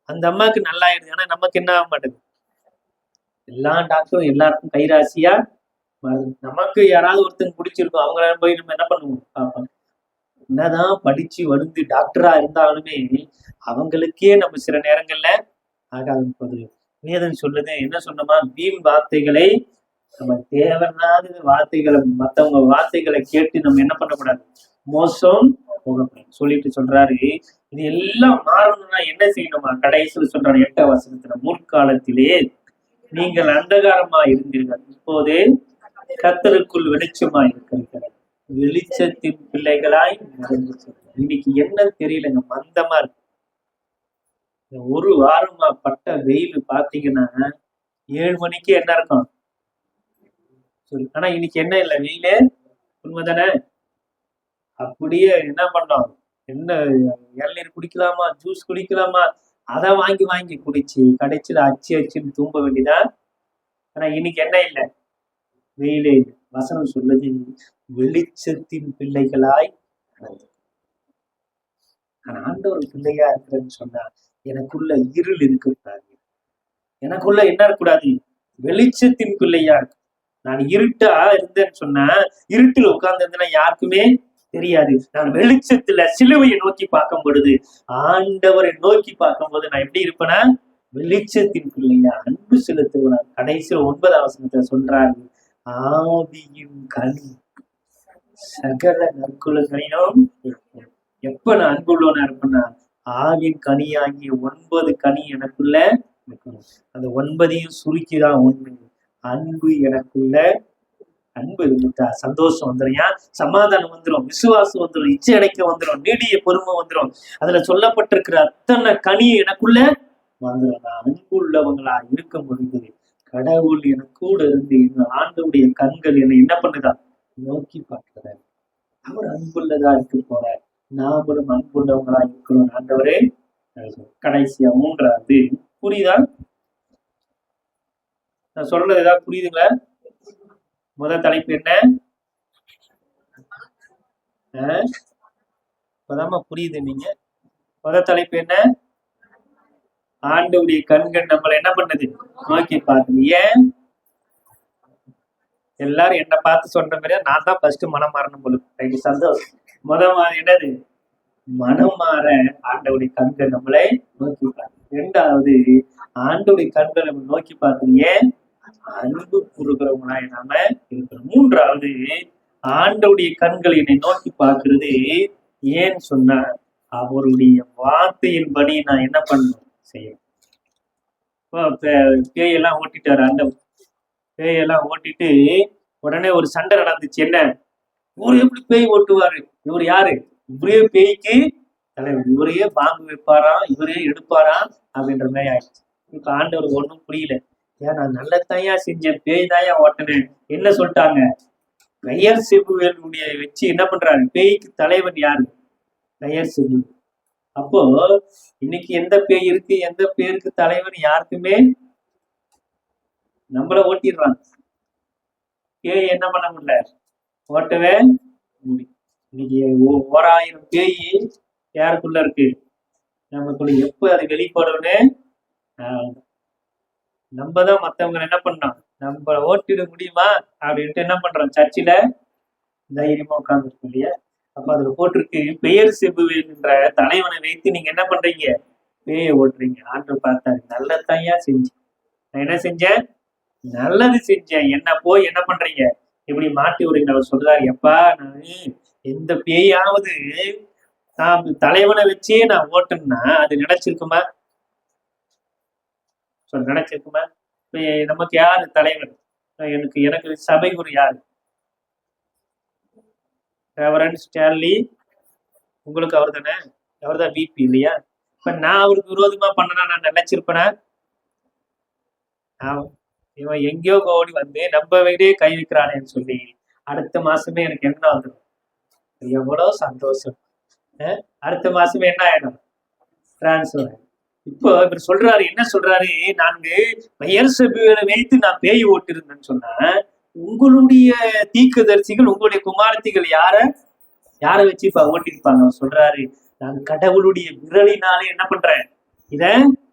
அந்த அம்மாவுக்கு நல்லா ஆயிடுது, ஆனா நமக்கு என்ன ஆக மாட்டேங்குது, எல்லா டாக்டரும் எல்லாருக்கும் கைராசியா நமக்கு யாராவது ஒருத்தங்க பிடிச்சிருக்கும், அவங்கள போய் நம்ம என்ன பண்ணுவோம் பார்ப்போம். என்னதான் படிச்சு வளர்ந்து டாக்டரா இருந்தாலுமே அவங்களுக்கே நம்ம சில நேரங்கள்ல ஆகாது. வேதம் சொல்லுது, என்ன சொன்னோமா, வீண் வார்த்தைகளை, நம்ம தேவையில்லாத வார்த்தைகளை, மற்றவங்க வார்த்தைகளை கேட்டு நம்ம என்ன பண்ணக்கூடாது, மோசம் போக சொல்லிட்டு சொல்றாரு, இது எல்லாம் மாறணும்னா என்ன செய்யணுமா? கடைசியில் சொல்றாரு 8ஆம் வசனத்துல, முற்காலத்திலே நீங்கள் அந்தகாரமா இருந்தீர்கள், இப்போதே கர்த்தருக்குள் வெளிச்சமா இருக்கிறீர்கள், வெளிச்சத்தின் பிள்ளைகளாய் நடந்து செல்லுங்கள். இன்னைக்கு என்ன தெரியலங்க, மந்தமா இருக்கு. ஒரு வாரமா பட்ட வெயில் பாத்தீங்கன்னா 7 மணிக்கு என்ன இருக்கும்? ஆனா இன்னைக்கு என்ன இல்லை, வெயிலே உண்மைதானே? அப்படியே என்ன பண்ணோம், என்ன இளநீர் குடிக்கலாமா, ஜூஸ் குடிக்கலாமா, அதை வாங்கி வாங்கி குடிச்சு கடைசியில அச்சுன்னு தூங்க வேண்டியதான். ஆனா இன்னைக்கு என்ன இல்லை, வெயிலே இல்லை. வசனம் சொல்லுது, வெளிச்சத்தின் பிள்ளைகளாய். நான் ஆண்டவர் பிள்ளையா இருக்கிறேன்னு சொன்னா எனக்குள்ள இருள் இருக்கக்கூடாது, எனக்குள்ள என்ன இருக்கக்கூடாது, வெளிச்சத்தின் பிள்ளையா இருக்கு. நான் இருட்டா இருந்தேன்னு சொன்னா, இருட்டில் உட்கார்ந்து இருந்தேன்னா யாருக்குமே தெரியாது. நான் வெளிச்சத்துல சிலுவையை நோக்கி பார்க்கும் பொழுது, ஆண்டவரை நோக்கி பார்க்கும் போது நான் எப்படி இருப்பேன்னா, வெளிச்சத்தின் பிள்ளையா அன்பு செலுத்துவேன். கடைசியில் 9ஆம் வசனத்துல சொல்றாரு, ஆவியின் கனி சகல நற்குலங்களையும். எப்ப நான் அன்புள்ளவனா இருப்பேன்னா, ஆவின் கனியாகிய 9 கனி எனக்குள்ள இருக்கணும். அந்த 9ஐயும் சுருக்கிதான் உண்மை. அன்பு எனக்குள்ள, அன்பு இருந்துட்டா சந்தோஷம் வந்துடும், சமாதானம் வந்துடும், விசுவாசம் வந்துடும், இச்சை அடைக்க வந்துடும், நீடிய பொறுமை வந்துடும். அதுல சொல்லப்பட்டிருக்கிற அத்தனை கனி எனக்குள்ள வந்துடும். நான் அன்பு உள்ளவங்களா இருக்கும் பொழுது கடவுள் எனக்கு கூட இருந்து ஆண்டவருடைய கண்கள் என்னை என்ன பண்ணுதா, நோக்கி பார்க்கிறார். அவர் அன்புள்ளதா இருக்கு போற, நாமளும் அன்புள்ளவங்களா இருக்கணும் ஆண்டவரே. கடைசியா 3வது, புரியுதா? நான் சொல்றது ஏதாவது புரியுதுங்களா? முதல் தலைப்பு என்ன? இப்பதாம புரியுது. நீங்க முதல் தலைப்பு என்ன? ஆண்டவருடைய கண்கள் நம்மளை என்ன பண்ணுது, நோக்கி பார்க்குது. ஏன் எல்லாரும் என்ன பார்த்து சொல்ற மாதிரியா நான் தான் ஃபர்ஸ்ட் மனம் மாறணும் போல. சந்தோஷம். என்னது, மனம் மாற ஆண்டவருடைய கண்கள் நம்மளை நோக்கி பார்க்குது. 2வது, ஆண்டவருடைய கண்கள் நம்ம நோக்கி பார்க்குது. ஏன்? அன்பு கூறுகிறவங்களாய் நாம இருக்கிறோம். 3வது, ஆண்டவருடைய கண்கள் என்னை நோக்கி பார்க்கிறது ஏன்னு சொன்னா, அவருடைய வார்த்தையின்படி நான் என்ன பண்ணணும், செய்யணும். பேயெல்லாம் ஓட்டிட்டாரு ஆண்டவர். பேயெல்லாம் ஓட்டிட்டு உடனே ஒரு சண்டை நடந்துச்சு. என்ன, இவரு எப்படி பேய் ஓட்டுவாரு, இவர் யாரு, இவரே பேய்க்கு தலைவர், இவரையே பாம்பு வைப்பாராம், இவரே எடுப்பாராம் அப்படின்ற மாதிரி ஆயிடுச்சு. இப்ப ஆண்டவர் ஒண்ணும் புரியல. ஏன், நான் நல்லதையா செஞ்சேன், பேய் தாயா ஓட்டினேன். என்ன சொல்லிட்டாங்க, பெயர் செபுவேலுடைய வச்சு என்ன பண்றாரு, பேய்க்கு தலைவன் யாரு, பெயர் செபு. அப்போ இன்னைக்கு எந்த பேய் இருக்கு, எந்த பேருக்கு தலைவன் யாருக்குமே, நம்மள ஓட்டிடுறாங்க. பேய் என்ன பண்ண முடியல, ஓட்டவே முடியும். இன்னைக்கு 1000 பேய் யாருக்குள்ள இருக்கு, நமக்குள்ள. எப்ப அது வெளிப்படும்னு நம்ம தான் மற்றவங்க என்ன பண்ணோம், நம்ம ஓட்டிட முடியுமா அப்படின்ட்டு என்ன பண்றோம், சர்ச்சில தைரியமா உட்கார்ந்துருக்கோம் இல்லையா? அப்ப அதுல போட்டிருக்கு, பெயர் செபுவேன்ற தலைவனை வைத்து நீங்க என்ன பண்றீங்க, பேயை ஓட்டுறீங்க. ஆண்டவர் பார்த்தாரு, நல்லதையா செஞ்சேன், நான் என்ன செஞ்சேன், நல்லது செஞ்சேன், என்ன போய் என்ன பண்றீங்க இப்படி மாட்டி விடுங்க. அவர் சொல்றாரு, எப்பா நான் எந்த பேயாவது நான் தலைவனை வச்சே நான் ஓட்டணும்னா அது நினைச்சிருக்குமா, நினைச்சிருக்குமா? நமக்கு யாரு தலைவர், எனக்கு சபை குரு யாரு, ரெவரண்ட் ஸ்டான்லி. உங்களுக்கு அவர் தானே, அவர் தான் விபி இல்லையா? இப்ப நான் அவருக்கு விரோதமா பண்ணனா நான் நினைச்சிருப்பேனா? இவன் எங்கேயோ ஓடி வந்து நம்ம வீடே கை வைக்கிறானேன்னு சொல்லி அடுத்த மாசமே எனக்கு என்ன வந்துடும், எவ்வளவு சந்தோஷம். அடுத்த மாசமே என்ன ஆயிடும், டிரான்ஸ்பர். இப்போ இவர் சொல்றாரு, என்ன சொல்றாரு, நான்கு பெயர் செபுவேலை வைத்து நான் பேய் ஓட்டிருந்தேன்னு சொன்னா, உங்களுடைய தீர்க்கதரிசிகள், உங்களுடைய குமாரத்திகள் யார வச்சு இப்ப ஓட்டிருப்பாங்க. அவர் சொல்றாரு, நான் கடவுளுடைய விரலினாலே என்ன பண்றேன், இத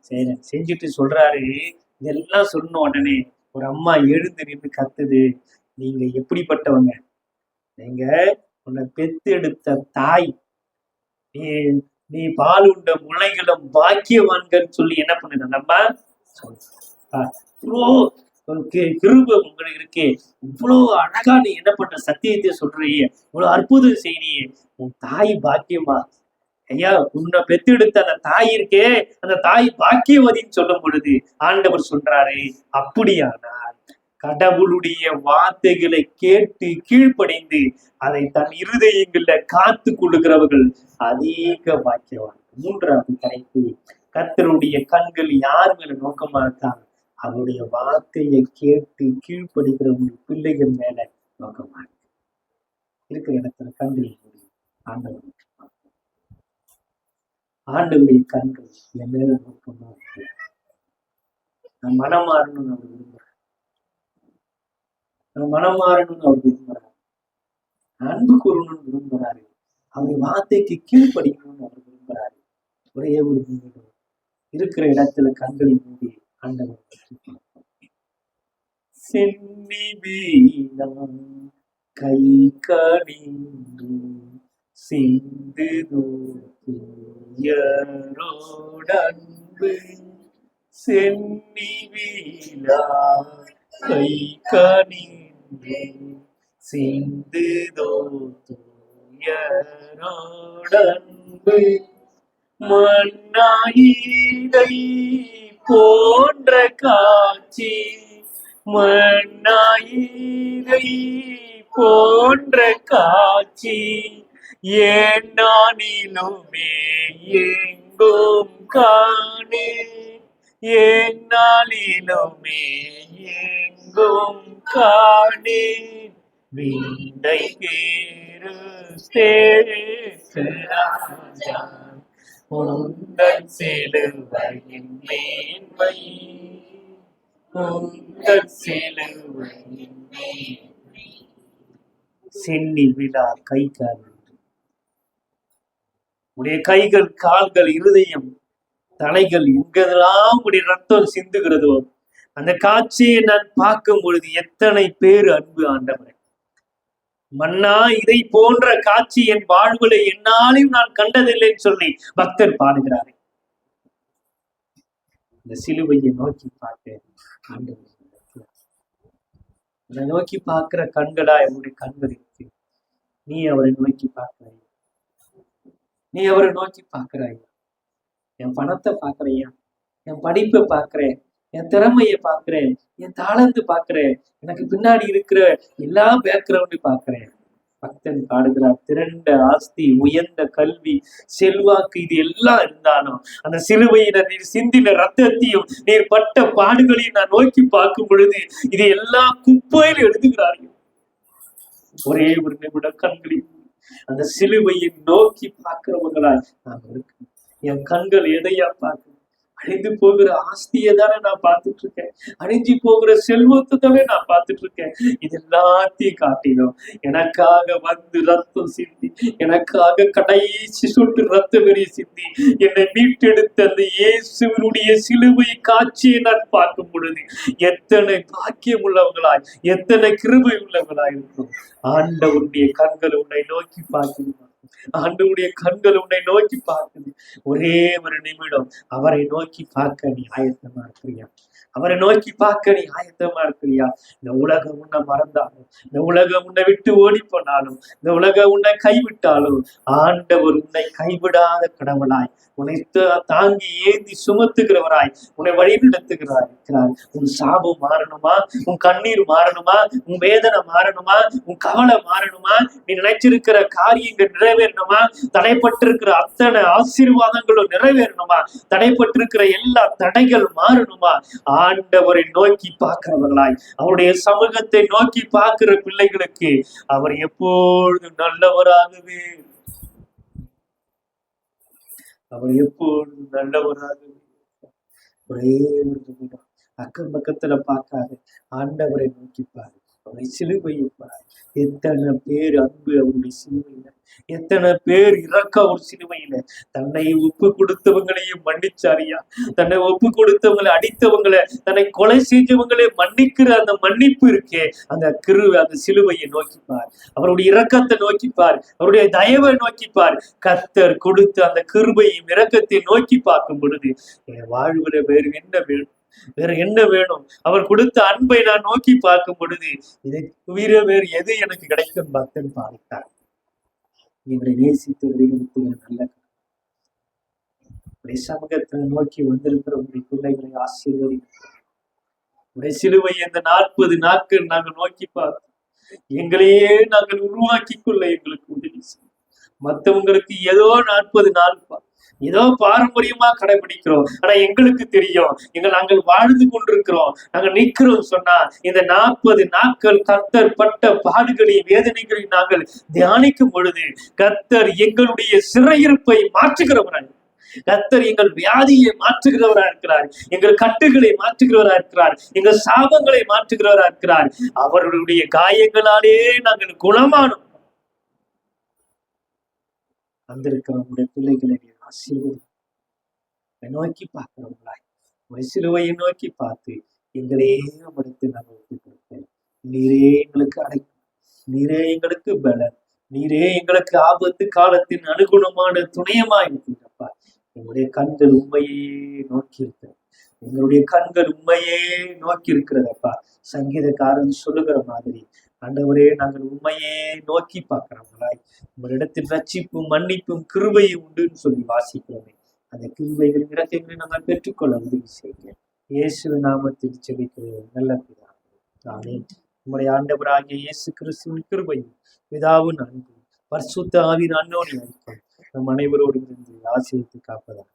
செய்யறேன். செஞ்சுட்டு சொல்றாரு, இதெல்லாம் சொன்ன உடனே ஒரு அம்மா எழுந்து நின்று கத்துது, நீங்க எப்படிப்பட்டவங்க, நீங்க உன்னை பெத்து எடுத்த தாய், நீ பால் உண்ட முளைகளும் பாக்கியவான்கள் சொல்லி என்ன பண்ணுது நம்ம கிருபை உங்களுக்கு இருக்கே, இவ்வளவு அழகா நீ என்ன பண்ற, சத்தியத்தை சொல்றியே, இவ்வளவு அற்புதம் செய்றியே, உன் தாய் பாக்கியமா. ஐயா, உன்னை பெத்தெடுத்த அந்த தாய் இருக்கே, அந்த தாய் பாக்கியவதின்னு சொல்லும் பொழுது ஆண்டவர் சொல்றாரு, அப்படியானால் கடவுளுடைய வார்த்தைகளை கேட்டு கீழ்ப்படைந்து அதை தன் இருதயங்கள்ல காத்து கொள்ளுகிறவர்கள் அதிக பாக்கியவான். மூன்றாவது தலைப்பு, கர்த்தருடைய கண்கள் யார் மேல நோக்கமா இருக்காங்க, அவருடைய வார்த்தையை கேட்டு கீழ்ப்படுகிறவங்க பிள்ளைகள் மேல நோக்கமா இருக்கிற இடத்துல கண்கள் ஆண்டவர், ஆண்டவருடைய கண்கள் என் மேல நோக்கமா இருக்கு. நான் மனம் மாறணும்னு அவர் விரும்புறேன், மனம் மாறணும்னு அவர் விரும்புறாரு, அன்பு கூறணும்னு விரும்புறாரு, அவர் வார்த்தைக்கு கீழ்ப்படிக்கணும்னு அவர் விரும்புறாரு. ஒரே ஒரு நிமிடம் இருக்கிற இடத்துல கண்களை மூடி ஆண்டவர் சென்னி வீணம் கை கணிந்து சிந்து அன்பு சென்னி வீழா கை கணிந்து சிந்து அன்பு மண்ணாயிரை போன்ற காட்சி, மண்ணாயிரை போன்ற காட்சி ஏன் நானிலுமே எங்கும் காணே, ஏன் நாளிலுமே எங்கும் காணே, விண்டை பேரு ராஜா உந்தன் சிலுவையின் மேன்மை, உந்தன் சிலுவையின் மேன்மை. சென்னி விழா கை கால், உடைய கைகள் கால்கள் இருதயம் தலைகள் எங்கெல்லாம் உடைய ரத்தம் சிந்துகிறதோ அந்த காட்சியை நான் பார்க்கும் பொழுது எத்தனை பேரு அன்பு ஆண்டவரே, மன்னா இதை போன்ற காட்சி என் வாழ்வுல என்னாலையும் நான் கண்டதில்லைன்னு சொல்லி பக்தர் பாடுகிறாரே. இந்த சிலுவையை நோக்கி பார்க்க ஆண்டவர், அதை நோக்கி பார்க்கிற கண்களா என்னுடைய கண்கள் இருக்கு. நீ அவரை நோக்கி பார்க்கிறாய், நீ அவரை நோக்கி பார்க்கிறாய். என் பணத்தை பார்க்கறையா, என் படிப்பை பார்க்கிறேன், என் திறமையை பார்க்கிறேன், என் தாளந்து பார்க்கிறேன், எனக்கு பின்னாடி இருக்கிற எல்லா பேக்ரவுண்டையும் பார்க்கிறேன். பக்தன் பாடுகிறார், திரண்ட ஆஸ்தி, உயர்ந்த கல்வி, செல்வாக்கு இது எல்லாம் இருந்தாலும் அந்த சிலுவையில நீர் சிந்தின ரத்தத்தையும் நீர் பட்ட பாடுகளையும் நான் நோக்கி பார்க்கும் பொழுது இது எல்லா குப்பையில் எழுதுகிறார்கள். ஒரே ஒரு நிமிடம் கண்களில் அந்த சிலுவையை நோக்கி பார்க்கிறவங்களால் நான் இருக்கேன். என் கண்கள் எதையா பார்க்க, அழிந்து போகிற ஆஸ்தியை தானே நான் பார்த்துட்டு இருக்கேன், அழிஞ்சு போகிற செல்வத்தை தானே நான் பார்த்துட்டு இருக்கேன். இது எல்லாத்தையும் காட்டினோம் எனக்காக வந்து ரத்தம் சிந்தி, எனக்காக கடைசி சொட்டு ரத்த வெறி சிந்தி என்னை மீட்டெடுத்த அந்த இயேசுவினுடைய சிலுவை காட்சியை நான் பார்க்கும் பொழுது எத்தனை பாக்கியம் உள்ளவங்களாய், எத்தனை கிருபை உள்ளவங்களாய் இருக்கும். ஆண்டவருடைய கண்கள் உன்னை நோக்கி பார்க்கணும், ஆண்டவருடைய கண்கள் உன்னை நோக்கி பார்க்குது. ஒரே ஒரு நிமிடம் அவரை நோக்கி பார்க்க நீ ஆயத்தமா இருக்கிறியா? அவரை நோக்கி பார்க்க நீ ஆயத்தமா இருக்கிறியா? இந்த உலகம் உன்னை மறந்தாலும், இந்த உலகம் உன்னை விட்டு ஓடி போனாலும், இந்த உலகம் உன்னை கைவிட்டாலும் ஆண்டவர் உன்னை கைவிடாத கடவுளாய், உன்னை தாங்கி ஏந்தி சுமத்துகிறவராய், உன்னை வழி நடத்துகிறார் இருக்கிறார். உன் சாபம் மாறணுமா, உன் கண்ணீர் மாறணுமா, உன் வேதனை மாறணுமா, உன் கவலை மாறணுமா, நீ நினைச்சிருக்கிற காரியங்கள் நிறைவேறணுமா, தடைப்பட்டிருக்கிற அத்தனை ஆசீர்வாதங்களும் நிறைவேறணுமா, தடைப்பட்டிருக்கிற எல்லா தடைகள் மாறணுமா, ஆண்டவரை நோக்கி பார்க்கிறவர்களாய், அவருடைய சமூகத்தை நோக்கி பார்க்கிற பிள்ளைகளுக்கு அவர் எப்பொழுதும் நல்லவராகவே, அவர் எப்பொழுதும் நல்லவராகவே. ஒரே ஒரு நிமிடம் அக்கம் பக்கத்துல பார்க்காது, ஆண்டவரை நோக்கிப்பாரு, அவரை சிலுவையை பாரு. எத்தனை பேர் அன்பு அவருடைய சிலுவையில, எத்தனை பேர் இறக்க ஒரு சிலுவையில தன்னை ஒப்பு கொடுத்தவங்களையும் மன்னிச்சாரியா, தன்னை ஒப்பு கொடுத்தவங்களை அடித்தவங்களை, தன்னை கொலை செஞ்சவங்களே மன்னிக்கிற அந்த மன்னிப்பு இருக்கே, அந்த அந்த சிலுவையை நோக்கிப்பார், அவருடைய இரக்கத்தை நோக்கிப்பார், அவருடைய தயவை நோக்கிப்பார். கர்த்தர் கொடுத்த அந்த கிருபையும் இரக்கத்தை நோக்கி பார்க்கும் பொழுது என் வாழ்வுல வேறு என்ன வேணும், வேற என்ன வேணும்? அவர் கொடுத்த அன்பை நான் நோக்கி பார்க்கும் பொழுது இதை தவிர வேறு எது எனக்கு கிடைக்கும்? பக்தன் பாடித்தார். எங்களை நேசித்து நல்ல சமூகத்தை நோக்கி வந்திருக்கிற உங்களுடைய பிள்ளைகளை ஆசீர்வதி. உடைய சிலுவை இந்த 40 நாட்கள் நாங்கள் நோக்கி பார்த்தோம். எங்களையே நாங்கள் உருவாக்கி கொள்ள எங்களுக்கு உதவி செய்யும். மற்றவங்களுக்கு ஏதோ 40 நாள் ஏதோ பாரம்பரியமா கடைபிடிக்கிறோம். ஆனா எங்களுக்கு தெரியும், நாங்கள் வாழ்ந்து கொண்டிருக்கிறோம், நாங்கள் நிற்கிறோம் சொன்னா இந்த 40 நாட்கள் கர்த்தர் பட்ட பாடுகளையும் வேதனைகளையும் நாங்கள் தியானிக்கும் பொழுது கர்த்தர் எங்களுடைய சிறையிருப்பை மாற்றுகிறவராய், கர்த்தர் எங்கள் வியாதியை மாற்றுகிறவரா இருக்கிறார், எங்கள் கட்டுகளை மாற்றுகிறவரா இருக்கிறார், எங்கள் சாபங்களை மாற்றுகிறவரா இருக்கிறார். அவருடைய காயங்களாலே நாங்கள் குணமானோம். வந்திருக்கிறவங்களுடைய பிள்ளைகளை ஆசீர்வதி நோக்கி பார்க்கிறவங்களாய் ஒரு சிலுவையை நோக்கி பார்த்து எங்களே படுத்து நாங்கள் ஒப்புக் கொடுப்பேன். நீரே எங்களுக்கு அடைக்கும், நீரே எங்களுக்கு பலன், நீரே எங்களுக்கு ஆபத்து காலத்தின் அனுகுணமான துணையமா இருக்கின்றப்பா. எங்களுடைய கண்கள் உண்மையே நோக்கி இருக்கிறது, எங்களுடைய கண்கள் உண்மையே நோக்கி இருக்கிறதப்பா. சங்கீதக்காரன் சொல்லுகிற மாதிரி ஆண்டவரே நாங்கள் உண்மையே நோக்கி பார்க்கிறவங்களாய் உங்களிடத்தில் ரட்சிப்பும் மன்னிப்பும் கிருபையும் உண்டுன்னு சொல்லி வாசிக்கிறோமே, அந்த கிருபைகளின் இரக்கங்களை நாங்கள் பெற்றுக்கொள்ள உதவி செய்கிறேன். இயேசு நாமத்தில் செபிக்கிறேன் நல்ல பிதாவே, ஆமென். உங்களுடைய ஆண்டவராகிய இயேசு கிறிஸ்துவின் கிருபையும் பிதாவின் அன்பும் பரிசுத்த ஆவியின் அன்யோன்ய ஐக்கியம் நம் அனைவரோடு இருந்து ஆசீர்வதித்து காப்பதாக.